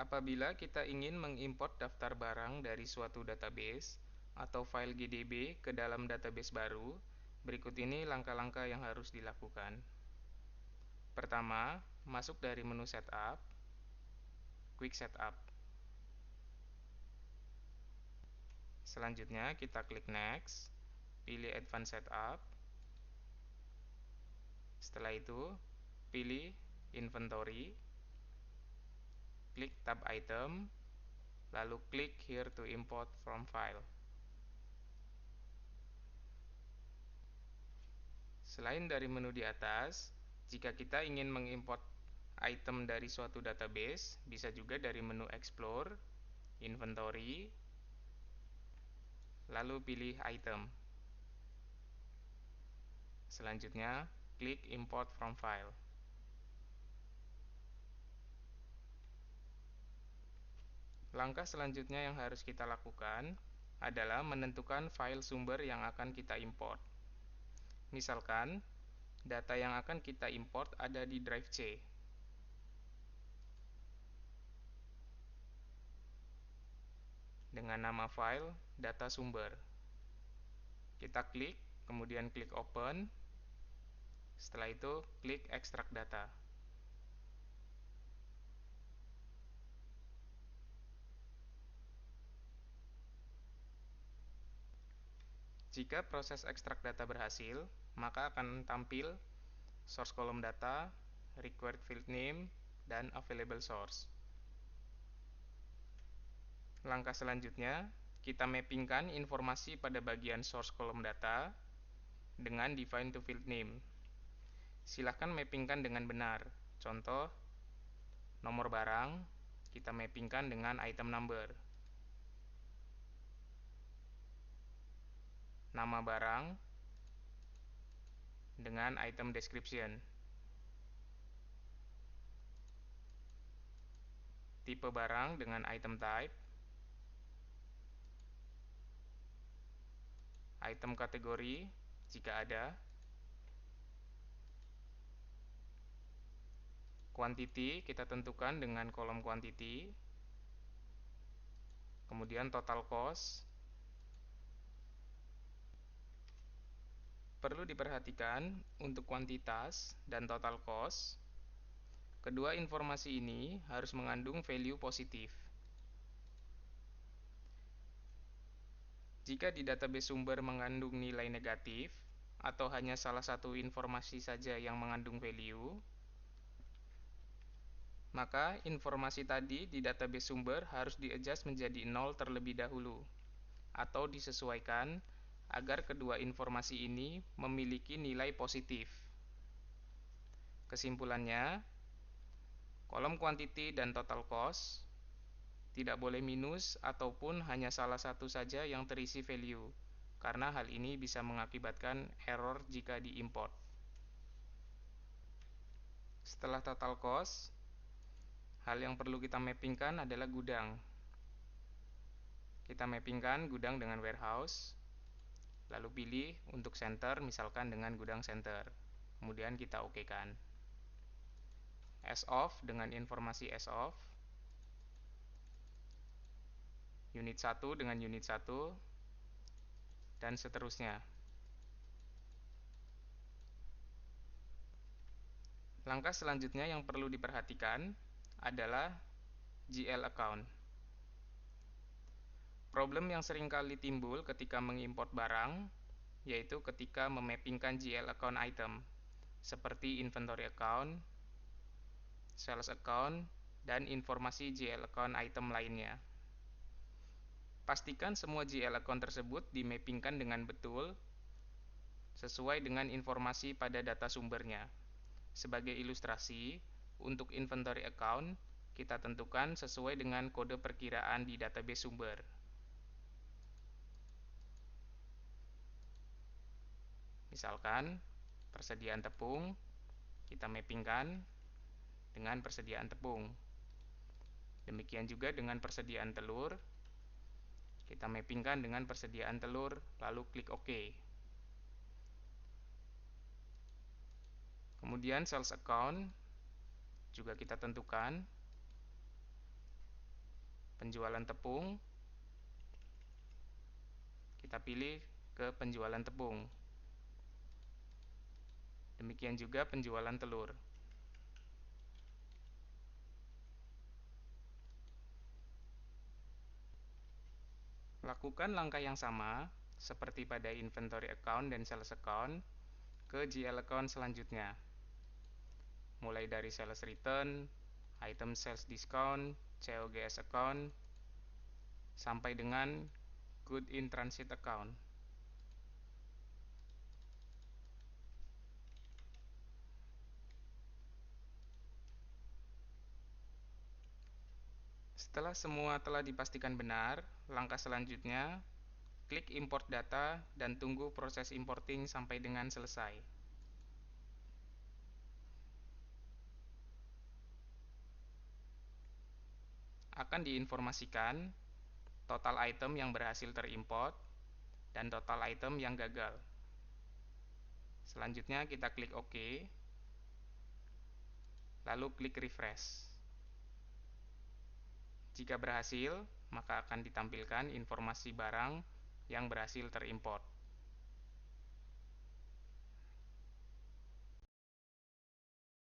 Apabila kita ingin mengimport daftar barang dari suatu database atau file GDB ke dalam database baru, berikut ini langkah-langkah yang harus dilakukan. Pertama, masuk dari menu Setup, Quick Setup. Selanjutnya, kita klik Next, pilih Advanced Setup. Setelah itu, pilih Inventory, klik Tab Item, lalu klik Here to Import from File. Selain dari menu di atas, jika kita ingin mengimport item dari suatu database, bisa juga dari menu Explore, Inventory, lalu pilih Item. Selanjutnya, klik Import from File. Langkah selanjutnya yang harus kita lakukan adalah menentukan file sumber yang akan kita import. Misalkan, data yang akan kita import ada di drive C. Dengan nama file data sumber. Kita klik, kemudian klik Open. Setelah itu, klik Extract Data. Jika proses ekstrak data berhasil, maka akan tampil source column data, required field name, dan available source. Langkah selanjutnya, kita mappingkan informasi pada bagian source column data dengan define to field name. Silahkan mappingkan dengan benar. Contoh, nomor barang, kita mappingkan dengan item number. Nama barang dengan item description. Tipe barang dengan item type. Item kategori jika ada. Quantity kita tentukan dengan kolom quantity. Kemudian total cost. Perlu diperhatikan untuk kuantitas dan total cost, kedua informasi ini harus mengandung value positif. Jika di database sumber mengandung nilai negatif atau hanya salah satu informasi saja yang mengandung value, maka informasi tadi di database sumber harus di-adjust menjadi 0 terlebih dahulu atau disesuaikan agar kedua informasi ini memiliki nilai positif. Kesimpulannya, kolom quantity dan total cost tidak boleh minus ataupun hanya salah satu saja yang terisi value, karena hal ini bisa mengakibatkan error jika diimport. Setelah total cost, hal yang perlu kita mappingkan adalah gudang. Kita mappingkan gudang dengan warehouse, lalu pilih untuk center misalkan dengan gudang center. Kemudian kita OK-kan. As of dengan informasi as of. Unit 1 dengan unit 1, dan seterusnya. Langkah selanjutnya yang perlu diperhatikan adalah GL account. Problem yang seringkali timbul ketika mengimport barang, yaitu ketika memappingkan GL account item, seperti inventory account, sales account, dan informasi GL account item lainnya. Pastikan semua GL account tersebut dimappingkan dengan betul, sesuai dengan informasi pada data sumbernya. Sebagai ilustrasi, untuk inventory account, kita tentukan sesuai dengan kode perkiraan di database sumber. Misalkan, persediaan tepung, kita mappingkan dengan persediaan tepung. Demikian juga dengan persediaan telur, kita mappingkan dengan persediaan telur, lalu klik OK. Kemudian sales account juga kita tentukan penjualan tepung, kita pilih ke penjualan tepung. Demikian juga penjualan telur. Lakukan langkah yang sama seperti pada inventory account dan sales account ke GL account selanjutnya. Mulai dari sales return, item sales discount, COGS account, sampai dengan good in transit account. Setelah semua telah dipastikan benar, langkah selanjutnya, klik import data dan tunggu proses importing sampai dengan selesai. Akan diinformasikan total item yang berhasil terimport dan total item yang gagal. Selanjutnya kita klik OK, lalu klik refresh. Jika berhasil, maka akan ditampilkan informasi barang yang berhasil terimport.